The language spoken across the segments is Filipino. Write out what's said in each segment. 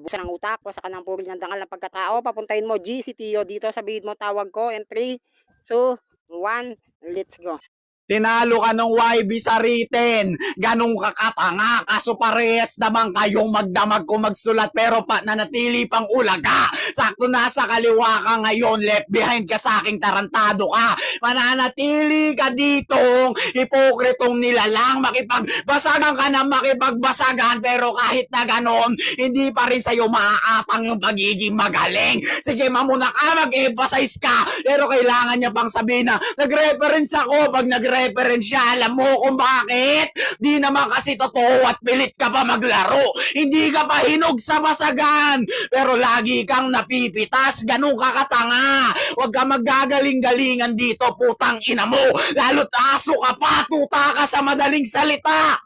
Busa ng utak, basta ka ng puril ng dangal ng pagkatao, papuntahin mo G, si Tio dito, sabihin mo tawag ko, and 3, 2, 1, let's go. Tinalo ka ng YB sa written. Ganong kakatanga. Kaso parehas naman kayong magdamag kung magsulat pero nanatili pang ulaga. Sakto nasa kaliwa ka ngayon. Left behind ka sa aking tarantado ka. Mananatili ka ditong hipokritong nilalang. Makipagbasagan ka na makipagbasagan pero kahit na ganon, hindi pa rin sa'yo maaatang yung pagiging magaling. Sige, mamuna ka, mag-emphasize ka. Pero kailangan niya pang sabihin na nag-reference ako. Pag nag-reference siya, alam mo kung bakit? Di naman kasi totoo at pilit ka pa maglaro. Hindi ka pa hinog sa basagan. Pero lagi kang napipitas. Ganun ka katanga. Huwag ka magagaling-galingan dito, putang ina mo. Lalo't aso ka pa, tuta ka sa madaling salita.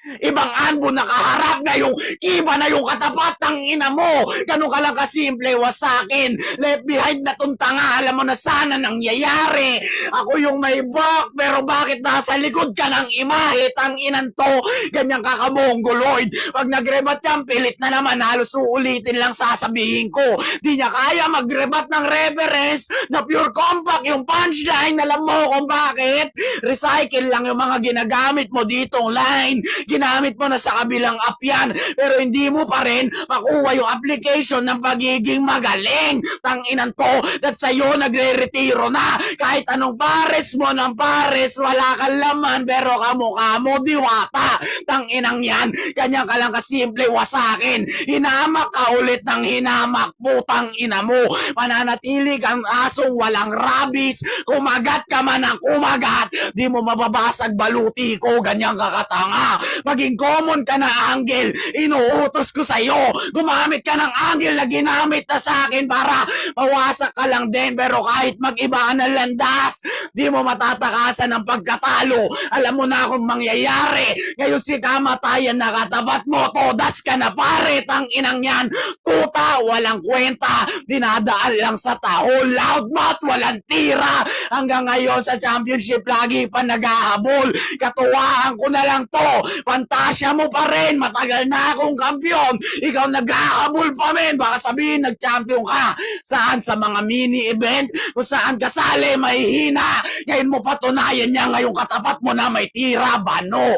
Ibang anbo nakaharap na yung kiba na yung katapat ng ina mo. Ganun ka lang kasimple, wasakin. Left behind na tuntanga, alam mo na sana nangyayari. Ako yung may back, pero bakit nasa likod ka ng imahe? Tang inan to, ganyan ka kamongoloid. Pag nagrebat yan, pilit na naman, halos uulitin lang sasabihin ko. Di niya kaya magrebat ng reference na pure compact yung punchline. Alam mo kung bakit? Recycle lang yung mga ginagamit mo ditong line. Ginamit mo na sa kabilang app yan, pero hindi mo pa rin makuha yung application ng pagiging magaling. Tanginan to, that sa'yo nagre-retiro na. Kahit anong pares mo ng pares, wala kang laman, pero kamukha mo diwata. Tanginang yan, ganyan ka lang kasimple, wasakin. Hinamak ka ulit ng hinamak, putang ina mo. Mananatili kang asong walang rabies, kumagat ka man ang kumagat, di mo mababasag baluti ko, ganyan ka katanga. Maging common ka na angle, inuutos ko sa'yo. Gumamit ka ng angle na ginamit na sa akin para mawasak ka lang din. Pero kahit mag-iba ka ng landas, di mo matatakasan ng pagkatalo. Alam mo na kung mangyayari. Ngayon si kamatayan na katapat mo, todas ka na pare, tang inang yan. Tuta, walang kwenta, dinadaan lang sa tao. Loudmouth, walang tira. Hanggang ngayon sa championship, lagi pa naghahabol. Katuwaan ko na lang to. Pantasya mo pa rin, matagal na akong kampiyon. Ikaw naghahabol pa men, baka sabihin nag-champion ka. Saan? Sa mga mini-event? Kung saan kasali, may hina. Ngayon mo patunayan niya ngayong katapat mo na may tira, bano.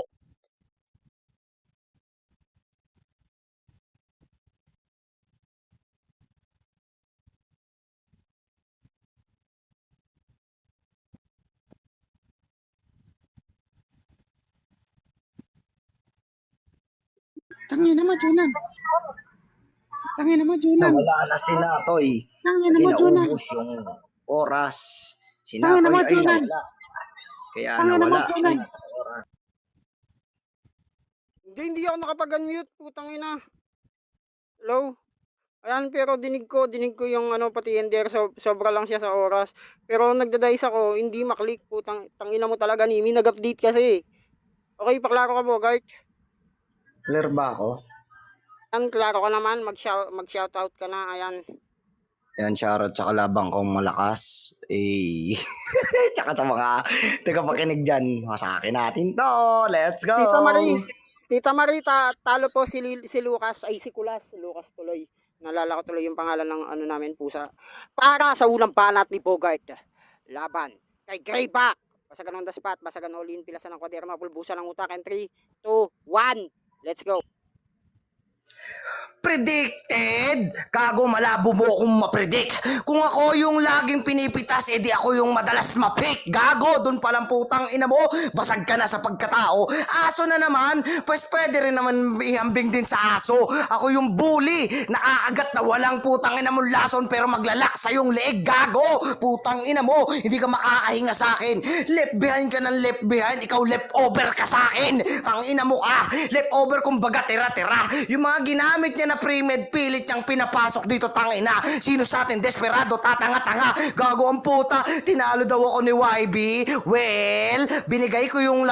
Tangina mo, Junan. Tangina mo, Junan. Nawala na si Natoy. Tangina Kasi mo, Junan. naubos yung oras. Si Tangina mo, Natoy ay Junan. nawala. Kaya Tangina mo, nawala Junan. ang oras. Hindi ako nakapag-unmute, putang ina. Hello? Ayan, pero dinig ko yung ano, pati ender, sobra lang siya sa oras. Pero nagdadice ako, hindi maklik, putang tangina mo talaga, Nimi, nag-update kasi. Okay, paklaro ka mo, guard. Clear ba ako? Ayan, klaro ka naman, mag-shoutout ka na, ayan. Yan, shoutout sa kalabang kong malakas. Eh, tsaka sa mga tagapakinig dyan. Masakin natin to. Let's go! Tita Marie, talo po si Lucas, ay si Lucas tuloy. Nalala ko tuloy yung pangalan ng ano namin, pusa. Para sa ulang banat ni Bogart. Laban kay Greyback. Basagan on the spot, basagan all-in, pilasan ng kwaderma, pulbusan ng utak, and 3, 2, 1, let's go. Predicted! Gago, malabo mo akong mapredict. Kung ako yung laging pinipitas, edi ako yung madalas mapick. Gago, dun palang putang ina mo, basag ka na sa pagkatao. Aso na naman, pues pwede rin naman ihambing din sa aso. Ako yung bully, naaagat na walang putang ina mo lason pero maglalak sa yung leeg. Gago, putang ina mo, hindi ka makakahinga sa akin. Left behind ka ng left behind, ikaw left over ka sa akin. Tang ina mo ka, left over kumbaga tira-tira. Yung mga ginamit niya na pre-med, pilit niyang pinapasok dito, tangina. Sino sa atin desperado, tatanga-tanga, gago ang puta. Tinalo daw ako ni YB. Well, binigay ko yung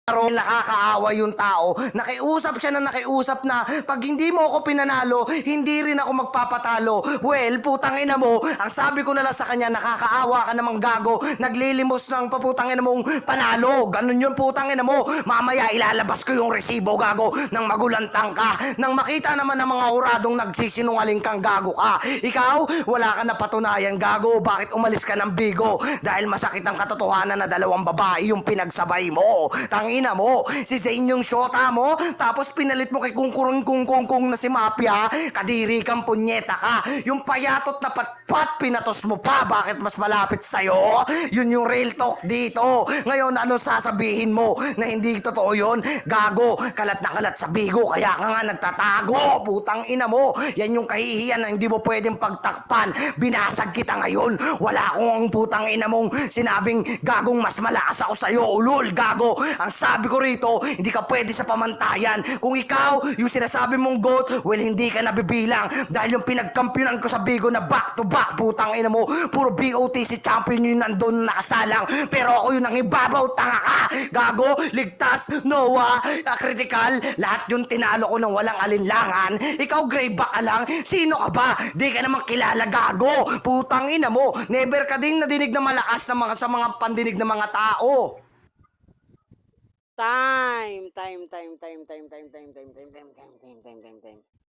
Pero nakakaawa yung tao, nakiusap siya na nakiusap na pag hindi mo ako pinanalo, hindi rin ako magpapatalo. Well, putang ina mo, ang sabi ko na lang sa kanya, nakakaawa ka namang gago, naglilimos ng paputang ina mong panalo. Ganun yun putang ina mo. Mamaya ilalabas ko yung resibo gago nang magulantang ka. Nang makita naman ng mga huradong nagsisinungaling kang gago ka. Ikaw, wala ka na patunayan gago. Bakit umalis ka ng Bigo? Dahil masakit ang katotohanan na dalawang babae yung pinagsabay mo. Tangina mo, si Zane yung shota mo, tapos pinalit mo kay kungkurong na si Mafia, kadiri kang punyeta ka. Yung payatot na patpat, pinatos mo pa, bakit mas malapit sa'yo? Yun yung real talk dito. Ngayon, ano sasabihin mo na hindi totoo yun? Gago, kalat na kalat sa Bigo, kaya ka nga nagtatago. Putang ina mo, yan yung kahihiyan na hindi mo pwedeng pagtakpan. Binasag kita ngayon, wala akong putang ina mong sinabing gagong mas malakas ako sa'yo, ulol, gago. Ang sabi ko rito, hindi ka pwede sa pamantayan. Kung ikaw, yung sinasabi mong GOAT, well, hindi ka nabibilang. Dahil yung pinagkampyonan ko sa Bigo na back-to-back, putang ina mo, puro BOTC champion yung nandun nakasalang. Pero ako yung nangibabaw, tanga ka. Gago, ligtas, Noah, critical, lahat yung tinalo ko ng walang alinlangan. Ikaw, grayback ka lang. Sino ka ba? Di ka naman kilala, gago. Putang ina mo, never ka ding nadinig na malakas sa mga pandinig ng mga tao. Time.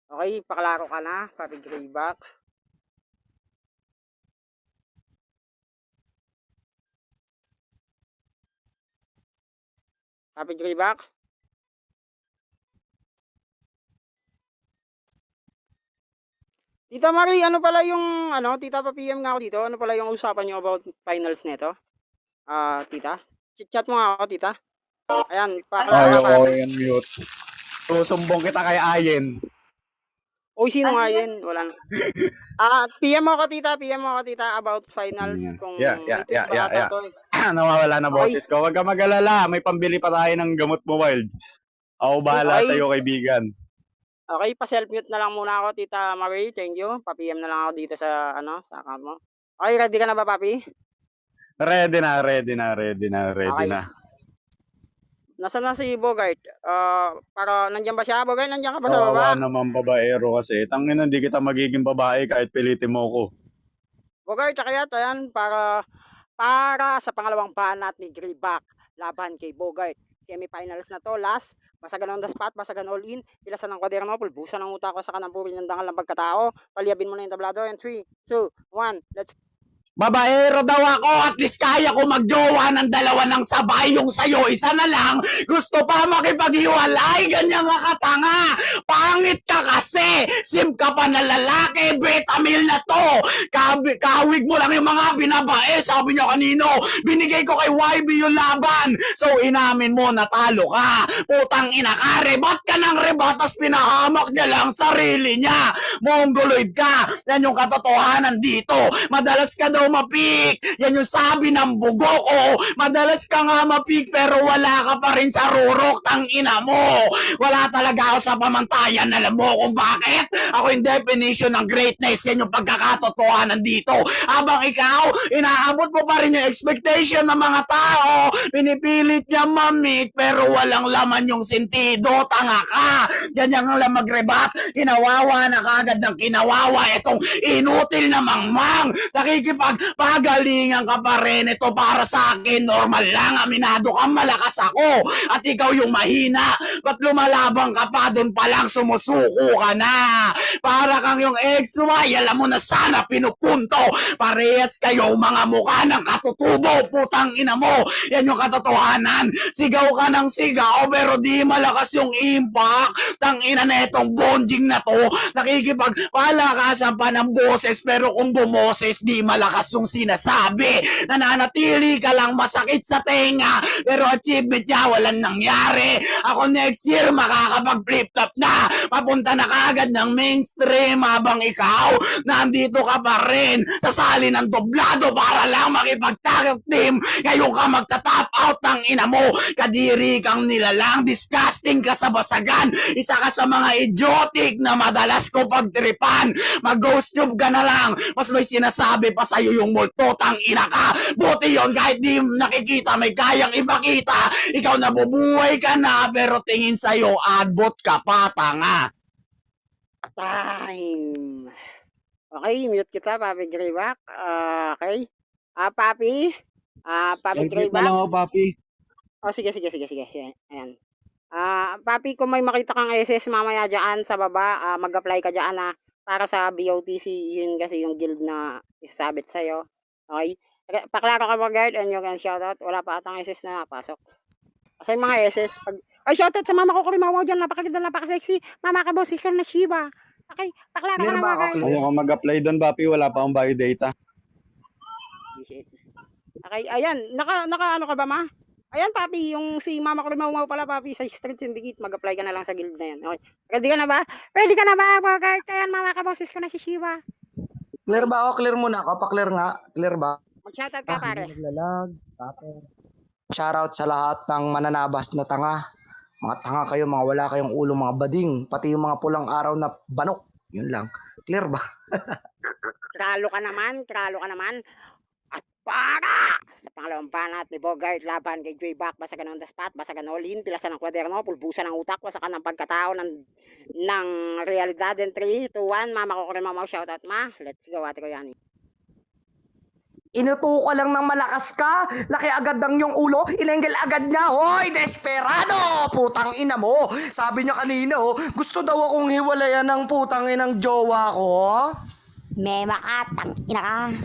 Okay, paklaro ka na, Papi Grayback. Papi Grayback? Tita Marie, ano pala yung, tita pa-PM nga ako dito, ano pala yung usapan nyo about finals neto? Tita? Chat mo nga ako, tita. Ayan, paklaro Ayaw ka. ko yan mute. Susumbong kita kay Ayen. Uy, sino nga yun? Wala na. PM mo ako, tita, about finals. Kung Yeah. ito ba ata to. Nawawala na boses ko. Huwag ka mag-alala. May pambili pa tayo ng gamot mo, Wild. Ako bahala Okay. sa'yo, kaibigan. Okay, pa-self-mute na lang muna ako, Tita Marie. Thank you. Pa-PM na lang ako dito sa, sa account mo. Okay, ready ka na ba, Papi? Ready na. Okay. Nasaan na si Bogart? Para nandiyan ba siya? Bogart, nandiyan ka ba sa Kawawa baba? naman babaero kasi. Tangina, hindi kita magiging babae kahit pilitin mo ko. Bogart, kaya ayan, para sa pangalawang banat ni Grayback laban kay Bogart. Semifinals na to, last. Basagan on the spot, basagan all in. Pilasan ng kwaderno, pulbusan ng utak ko sa kanang puri ng dangal ng pagkatao. Paliyabin mo na yung tablado. And 3, 2, 1, let's Babaero daw ako, at least kaya ko magjowa ng dalawa ng sabay. Yung sayo, isa na lang. Gusto pa makipaghiwalay, ganyan nga katanga. Pangit ka kasi. Sim ka pa na lalaki, betamil na to. Kahawig mo lang yung mga binabae. Sabi niya kanino, binigay ko kay YB yung laban. So inamin mo, natalo ka. Putang ina ka, rebat ka ng rebat, tas pinahamak niya lang sarili niya. Mongoloid ka. Yan yung katotohanan dito. Madalas ka daw mapik. Yan yung sabi ng bugo ko. Madalas ka nga mapik pero wala ka pa rin sa rurok. Tang ina mo. Wala talaga ako sa pamantayan. Alam mo kung bakit? Ako yung definition ng greatness. Yan yung pagkakatotohanan dito. Habang ikaw, inaabot mo pa rin yung expectation ng mga tao. Pinipilit niya mamit pero walang laman yung sentido. Tanga ka. Yan yung lang magrebat. Kinawawa na kagad ng kinawawa. Itong inutil na mangmang. Pagalingan ka pa rin. Ito para sa akin, normal lang. Aminado ka, malakas ako. At ikaw yung mahina. Ba't lumalabang ka pa? Doon pa lang sumusuko ka na. Para kang yung XY. Alam mo na sana pinupunto. Parehas kayo mga mukha ng katutubo. Putang ina mo. Yan yung katotohanan. Sigaw ka ng sigaw pero di malakas yung impact. Tang ina na itong bonjing na to. Nakikipagpalakasan pa ng boses pero kung bumoses di malakas yung sinasabi. Nananatili ka lang masakit sa tenga pero achievement niya walang nangyari. Ako next year makakapag-flip-flop na. Papunta na kagad ng mainstream habang ikaw nandito ka pa rin. Sasali ng doblado para lang makipag-tag team. Ngayon ka magta-top out ng ina mo. Kadiri kang nilalang. Disgusting ka sa basagan. Isa ka sa mga idiotic na madalas ko pagtripan. Mag-ghost tube ka na lang. Mas may sinasabi pa sa'yo yung multo, tangina ka. Buti yun, kahit di nakikita, may kayang ipakita. Ikaw nabubuhay ka na, pero tingin sa'yo, adbot ka pa, tanga. Time. Okay, mute kita, Papi Greyback. Okay. Papi. Papi Saglit na Greyback. lang ako, papi. Oh, sige. Ayan. Papi, kung may makita kang SS mamaya dyan sa baba, mag-apply ka dyan para sa BOTC, yun kasi yung guild na isasabit sa'yo. Okay? Paklaro ka ba, guard? And you can shoutout. Wala pa atang SS na napasok. Kasi yung mga SS, ay, shoutout sa mama ko, Kurimawa dyan. Napakaganda, napaka-sexy. Mama ka, boses ko na Shiba. Okay, paklaro ka Clear na ba mga ako? guard. Ayaw ko mag-apply doon, papi. Wala pa akong biodata. Shit. Okay, ayan. Naka ano ka ba, ma? Ayan, papi, yung si Mama ko Mau pala, papi, sa Street Syndicate, mag-apply ka na lang sa guild na yan. Okay. Ready ka na ba? Ready ka na ba, Bogart? Ayan, mama ka, boses ko na si Shiva. Clear ba ako? Clear muna ako. Pa-clear nga. Clear ba? Mag-shoutout ka, pare. Shoutout sa lahat ng mananabas na tanga. Mga tanga kayo, mga wala kayong ulo, mga bading. Pati yung mga pulang araw na banok. Yun lang. Clear ba? Tralo ka naman. At para sa pangalawang banat ni Bogart, laban kay Greyback, basagan on the spot, basagan all in, pilasan ng kwaderno, pulbusan ng utak, wasakan ng pagkatao ng realidad. In 3, 2, 1, mama ko rin mama, shoutout ma. Let's go, ate ko yan. Inuto ka lang ng malakas ka. Laki agad ng yung ulo. Ilengel agad niya. Hoy, desperado! Putang ina mo. Sabi niya kanina, gusto daw akong hiwalayan ng putang inang jowa ko. Mema ka, tangina ka.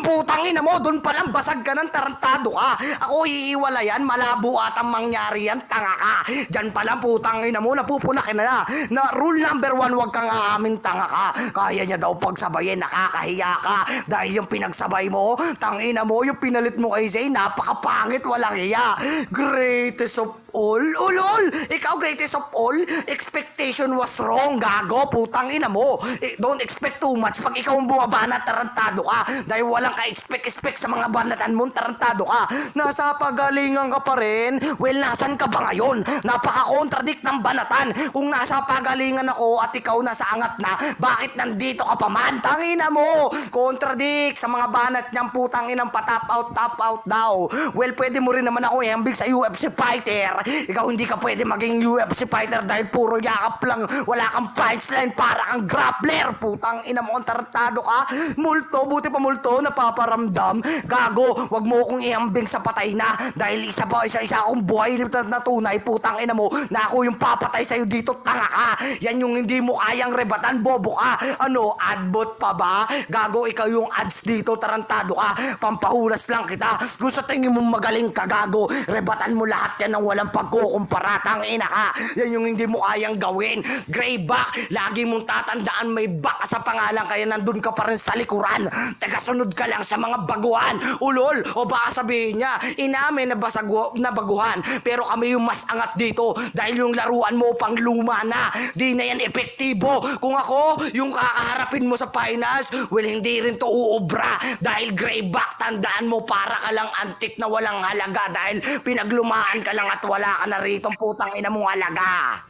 Putang ina mo, doon pa lang basag ka ng tarantado ka. Ako hihiwalayan, malabo at ang mangyari yan, tanga ka. Diyan pa lang putang ina mo, napupuna ka na rule number 1, huwag kang aamin, tanga ka. Kaya niya daw pagsabayin, nakakahiya ka. Dahil yung pinagsabay mo, tangina mo, yung pinalit mo kay Zay, napakapangit, walang hiya. Greatest of all, ulol! Ikaw greatest of all, expectation was wrong, gago, putang ina mo. Don't expect too much pag ikaw ang bumabana, tarantado ka. Dahil walang ka-expect sa mga banatan mo, tarantado ka. Nasa pagalingan ka pa rin. Well, nasan ka ba ngayon? Napaka-contradict ng banatan. Kung nasa pagalingan ako at ikaw nasa angat na, bakit nandito ka pa man? Tangina mo! Contradict sa mga banat niyang putang inang top out daw. Well, pwede mo rin naman ako ihambing sa UFC fighter. Ikaw hindi ka pwede maging UFC fighter dahil puro yakap lang. Wala kang punchline, para kang grappler. Putang ina mo, tarantado ka. Multo, buti pa multo, napaparamdam. Gago, wag mo akong ihambing sa patay na. Dahil isa akong buhay na tunay. Putang ina mo, na ako yung papatay sa'yo dito, tanga ka. Yan yung hindi mo kayang rebatan, bobo ka. Ano, adbot pa ba? Gago, ikaw yung ads dito, tarantado ka. Pampahulas lang kita. Gusto tingin mo magaling ka, gago. Rebatan mo lahat yan ng walang pagkukumpara, tangina ka. Yan yung hindi mo kayang gawin. Greyback, lagi mong tatandaan may back sa pangalan, kaya nandun ka pa rin sa likuran. Tagasunod ka lang sa mga baguhan. Ulol, o baka sabihin niya, inamin na baguhan, pero kami yung mas angat dito dahil yung laruan mo pang luma na. Di na yan epektibo. Kung ako, yung kakaharapin mo sa finals, well, hindi rin to uubra. Dahil Greyback, tandaan mo, para ka lang antik na walang halaga dahil pinaglumaan ka lang at wala ka na rito, putang ina mong halaga.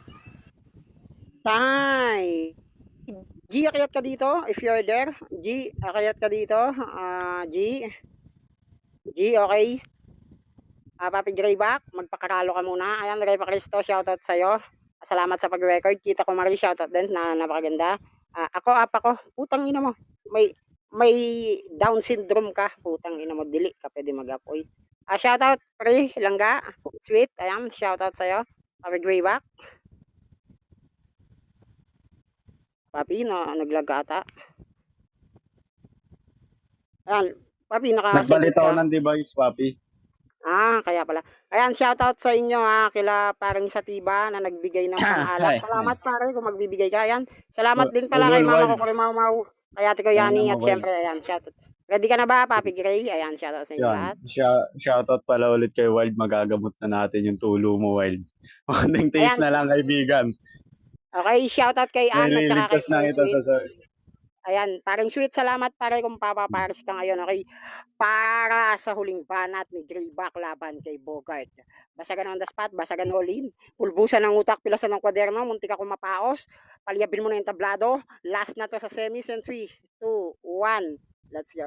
Time. G, akayat ka dito if you're there. G, akayat ka dito. G. G, okay. Papi Greyback, magpakaralo ka muna. Ayan, Rey Cristo, shoutout sa'yo. Salamat sa pag-record. Kita ko Marie, shoutout din na napakaganda. Ako. Putang ina mo. May Down syndrome ka. Putang ina mo, dili ka pwede mag-apoy. Shoutout, Pre, Langga. Sweet, ayan, shoutout sa'yo. Papi Greyback. Papi, naglag ata. Ayan, papi, Nagbalit ako ng device, papi. Kaya pala. Ayan, shoutout sa inyo kila parang Satiba na nagbigay ng pang-alak. Salamat pare kung magbibigay ka. Ayan, salamat din pala kay mama ko, Mau. Kaya Ate ko Yani at siyempre, ayan, shoutout. Ready ka na ba, Papi Gray? Ayan, shoutout sa inyo lahat. Shoutout pala ulit kay Wild. Magagamot na natin yung tulo mo, Wild. Konting taste na lang, kaibigan. Okay, shoutout kay Ann at saka kay Nililigtas na kita Sweet. sa... Ayan, parang Sweet, salamat pare kung papaparis ka ngayon, okay? Para sa huling banat ni Greyback laban kay Bogart. Basagan on the spot, basagan all in. Pulbusan ng utak, pilasan ng kwaderno, muntik ako mapaos. Palyabin mo na yung tablado. Last na to sa semis and 3, 2, 1. Let's go.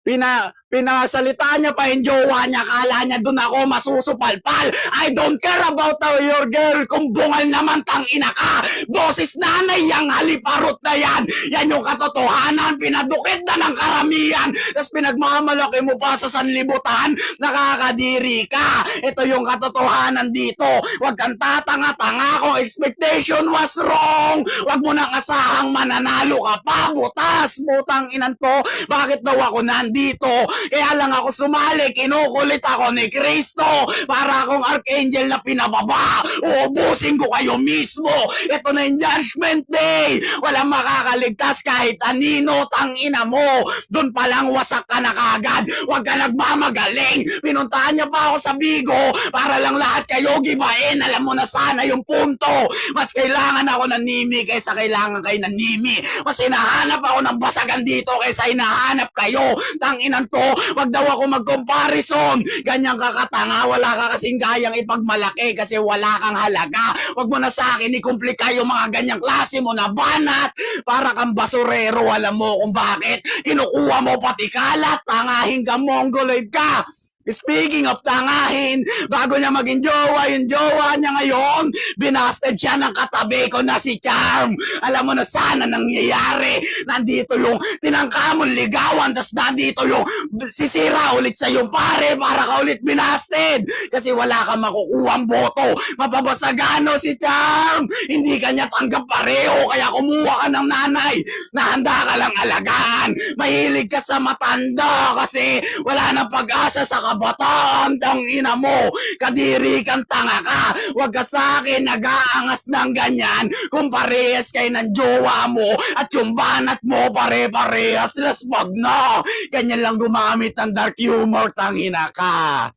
Pinasalita niya pa yung jowa niya, kala niya doon ako masusupalpal. I don't care about your girl, kung bungal naman tang ina ka. Boses nanay, yang haliparot na yan. Yan yung katotohanan, pinadukit na ng karamihan. Tapos pinagmamalaki mo pa sa sanlibutan, nakakadiri ka. Ito yung katotohanan dito. Huwag kang tatanga-tanga kung expectation was wrong. Huwag mo nang asahang mananalo ka pa, butas, butang inan to. Bakit daw ako nandito? Kaya lang ako sumali, kinukulit ako ni Kristo para akong archangel na pinababa. Uubusin ko kayo mismo. Ito na yung judgment day. Walang makakaligtas kahit anino, tangina mo. Doon pa lang wasak ka na kagad. Huwag ka nagmamagaling. Pinuntahan niya pa ako sa Bigo para lang lahat kayo gibain. Alam mo na sana yung punto. Mas kailangan ako ng Nimi kaysa kailangan kayo ng Nimi. Mas hinahanap ako ng basagan dito kaysa hinahanap kayo. Tanginan to, wag daw ako mag-comparison. Ganyang kakatanga, wala ka kasing kayang ipagmalaki kasi wala kang halaga. Wag mo na sa akin ikomplika yung mga ganyang klase mo na banat. Para kang basurero, alam mo kung bakit. Kinukuha mo pati kalat, tangahin ka, mongoloid ka. Speaking of tangahin, bago niya maging jowa, yung jowa niya ngayon, binasted siya ng katabi ko na si Charm. Alam mo na sana nangyayari. Nandito yung tinangka mong ligawan, tas nandito yung sisira ulit sa yung pare para ka ulit binasted. Kasi wala kang makukuhang boto. Mapabasagano si Charm. Hindi kanya tanggap pareho, kaya kumuha ka ng nanay na handa ka lang alagaan. Mahilig ka sa matanda kasi wala nang pag-asa sa kabataan, ina mo. Kadiri kang tanga ka. Huwag ka sa akin nag-aangas ng ganyan kung parehas kayo ng jowa mo at yung banat mo pare-parehas laspag na. Ganyan lang gumamit ng dark humor, tangina ka.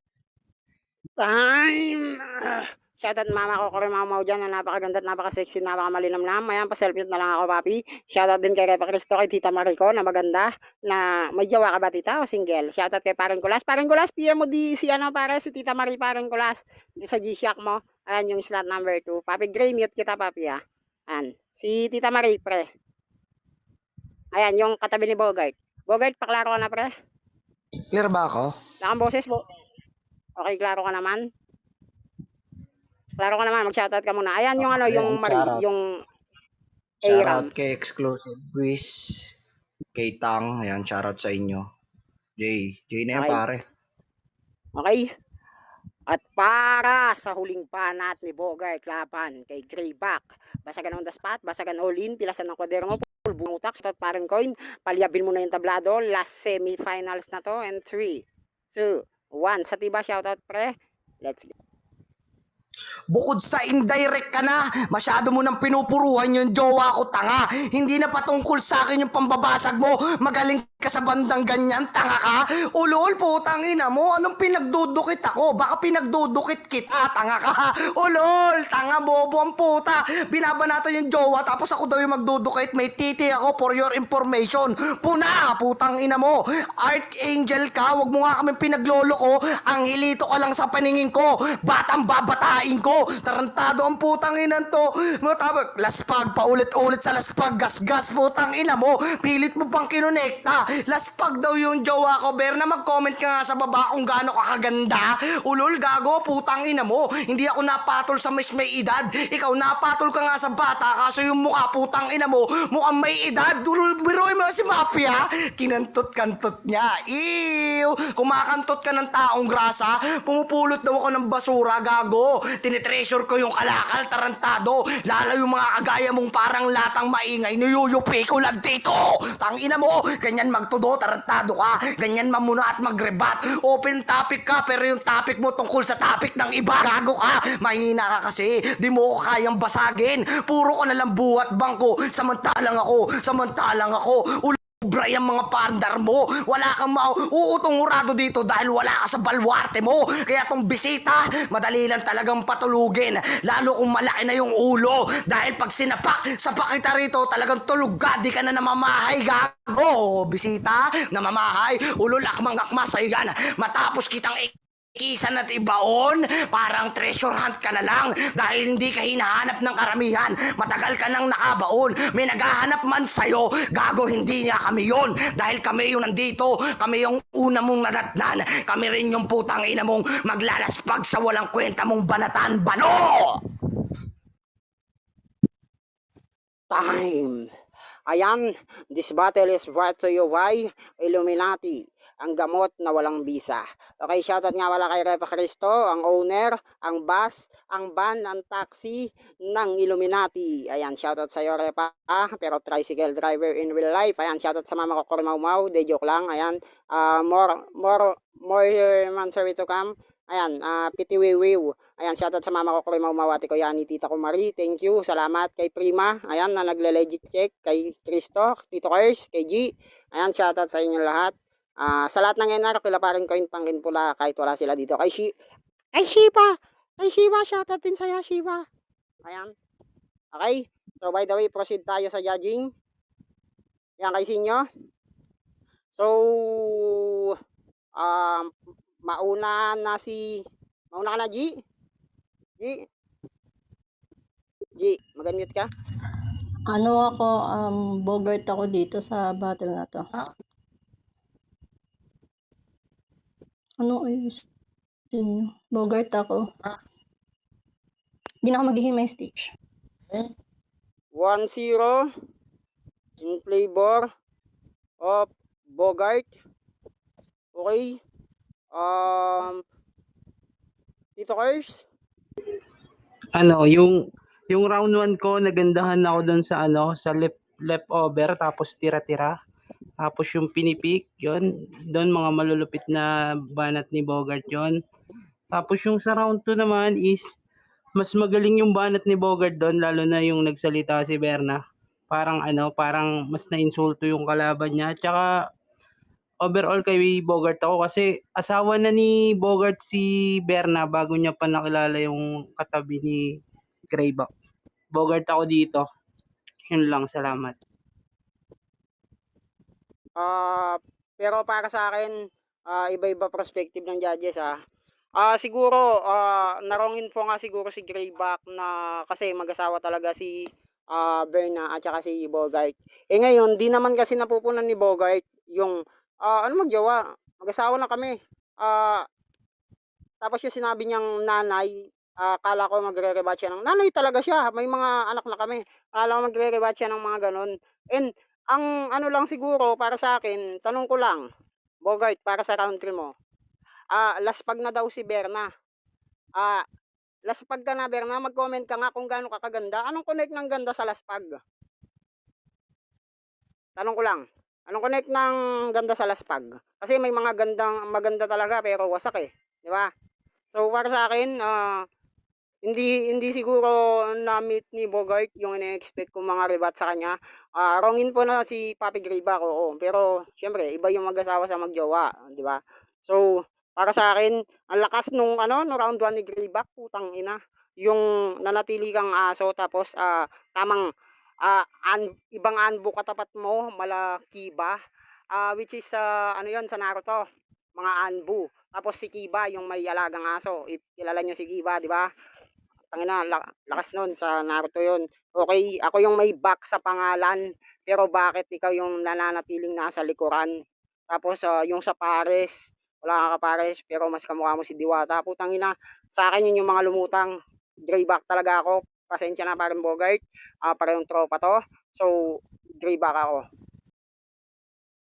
Time! Shoutout mama ko, Kore Mamaw dyan, na napakaganda at napaka-sexy, napakamalinamnam. Ayan, paselfie na lang ako, papi. Shoutout din kay Repa Cristo, kay Tita Marico, na maganda, na may jowa ka ba, tita, o single? Shoutout kay Parang Kulas. Parang Kulas, PM mo di si ano, para si Tita Marie Parang Kulas, sa G-Shock mo. Ayan, yung slot number 2. Papi, gray mute kita, papi, ha. Ayan, si Tita Marie, pre. Ayan, yung katabi ni Bogart. Bogart, paklaro ka na, pre. Clear ba ako? Lakang boses mo. Okay, klaro ka naman. Klaro ka naman, mag-shoutout ka muna. Ayan yung ano, yung Marie, shoutout. yung Aram. Shoutout kay Exclusive Quiz, kay Tang, ayan, shoutout sa inyo. Jay na yan, Okay. pare. Okay? At para sa huling banat ni Bogart laban kay Greyback, basagan on the spot, basagan all in, pilasan ng kwadero mo, bumutak, start parang coin, palyabin mo na yung tablado, last semifinals na to, and 3, 2, 1. Sa tiba, shoutout pre. Let's go. Bukod sa indirect ka na, masyado mo nang pinupuruhan yung jowa ko, tanga. Hindi na patungkol sa akin yung pambabasag mo. Magaling ka sa bandang ganyan, tanga ka. Ulol, putang ina mo. Anong pinagdudukit ako? Baka pinagdudukit kita, tanga ka. Ulol, tanga, bobo ang puta. Binabanatan yung jowa, tapos ako daw yung magdudukit. May titi ako for your information. Puna, putang ina mo. Archangel ka, wag mo nga kami pinaglolo ko. Ang hilito ka lang sa paningin ko. Batang babatain ko. Tarantado ang putang inan to. Matapos, laspag, paulit-ulit sa laspag. Gas-gas, putang ina mo. Pilit mo pang kinonekta. Laspag daw yung jowa ko. Berna, mag-comment ka nga sa baba kung gaano ka kaganda. Ulol, gago, putang ina mo. Hindi ako napatol sa mas may edad. Ikaw napatol ka nga sa bata. Kaso yung mukha, putang ina mo, mukhang may edad. Ulol, biroy mo si Mafia. Kinantot-kantot niya. Ew! Kumakantot ka ng taong grasa. Pumupulot daw ako ng basura, gago. Tinitreasure ko yung kalakal, tarantado. Lalo yung mga kagaya mong parang latang maingay, niyuyupi ko lang dito. Tangina mo, ganyan magtudo, tarantado ka. Ganyan mamuna at magrebat. Open topic ka, pero yung topic mo tungkol sa topic ng iba. Gago ka, mahina ka kasi. Di mo ko kayang basagin. Puro ka nalang buhat bangko. Samantalang ako. Brian, mga pandar mo, wala kang uuutong-urado dito dahil wala ka sa balwarte mo. Kaya tong bisita, madali lang talagang patulugin, lalo kung malaki na yung ulo. Dahil pag sinapak kita rito, talagang tulog ka, di ka na namamahay, gago. Bisita, namamahay, ulol, akmang-akma sa'yo yan. Matapos kitang kisan at ibaon, parang treasure hunt ka na lang dahil hindi ka hinahanap ng karamihan. Matagal ka nang nakabaon, may naghahanap man sa'yo, gago hindi niya kami yon. Dahil kami yung nandito, kami yung una mong nadatnan, kami rin yung putang ina mong maglalaspag sa walang kwenta mong banatan, bano! Time. Ayan, this battle is brought to you by Illuminati, ang gamot na walang bisa. Okay, shoutout nga wala kay Repa Cristo, ang owner, ang boss, ang van, ang taxi ng Illuminati. Ayan, shoutout sa iyo Repa, pero tricycle driver in real life. Ayan, shoutout sa mama ko Kurmau-mau, de joke lang. Ayan, more months to come. Ayan, Pitiwiwiw. Ayan, shoutout sa mama ko Kurimaw Mawati ko Yani, tita ko Marie. Thank you. Salamat kay Prima. Ayan, na nagle-legit check. Kay Cristo, Tito Kers, kay G. Ayan, shoutout sa inyo lahat. Sa lahat ng NR, kila pa rin coin pangkin pula kahit wala sila dito. Kay Shiba. Kay Shiba, shoutout din sa'yo, Shiba. Ayan. Okay. So, by the way, proceed tayo sa judging. Ayan, kay Sinyo. So, mauna ka na, G? G, mag-unmute ka? Ano ako, Bogart ako dito sa battle na to. Ano ayos? Bogart ako. Hindi na ako maghihimay Stitch. 1-0 in favor of Bogart. Okay. Tito Kers? Yung round 1 ko nagandahan ako doon sa sa leftover tapos tira-tira. Tapos yung pinipik, yon doon mga malulupit na banat ni Bogart yon. Tapos yung sa round 2 naman is mas magaling yung banat ni Bogart doon, lalo na yung nagsalita si Berna. Parang mas na-insulto yung kalaban niya. Tsaka overall kay Bogart ako kasi asawa na ni Bogart si Berna bago niya pa nakilala yung katabi ni Greyback. Bogart ako dito. Yun lang, salamat. Pero para sa akin, iba-iba perspective ng judges siguro narongin po nga siguro si Greyback na kasi mag-asawa talaga si Berna at saka si Bogart. Ngayon, di naman kasi napupunan ni Bogart yung magjowa, mag-asawa na kami. Tapos yung sinabi niyang nanay, kala ko magre-rebat siya ng nanay talaga siya. May mga anak na kami. Kala ko magre-rebat siya ng mga ganun. And ang ano lang siguro para sa akin, tanong ko lang, Bogart, para sa round 3 mo. Laspag na daw si Berna. Laspag ka na Berna, mag-comment ka nga kung gaano ka kaganda. Anong connect ng ganda sa laspag? Tanong ko lang. Anong connect ng ganda sa laspag? Kasi may mga maganda talaga pero wasak eh, di ba? So para sa akin, hindi siguro na-meet ni Bogart yung ina-expect kong mga rebat sa kanya. Wrongin po na si Papi Greyback, oo. Pero syempre, iba yung mag-asawa sa magjowa, di ba? So para sa akin, ang lakas nung no round 1 ni Greyback, putang ina. Yung nanatili kang aso tapos tamang ibang anbo katapat mo, malaki ba? Which is ano yon sa Naruto, mga anbu. Tapos si Kiba yung may alagang aso. Kilala nyo si Kiba, di ba? Tangina, lakas nun sa Naruto yon. Okay, ako yung may back sa pangalan, pero bakit ikaw yung nananatiling nasa likuran? Tapos yung sa Pares, wala ka Pares, pero mas kamukha mo si Diwata. Putang ina, sa akin yun yung mga lumutang. Greyback talaga ako. Pasensya na parang Bogart. Parehong tropa to. So, Greyback ako.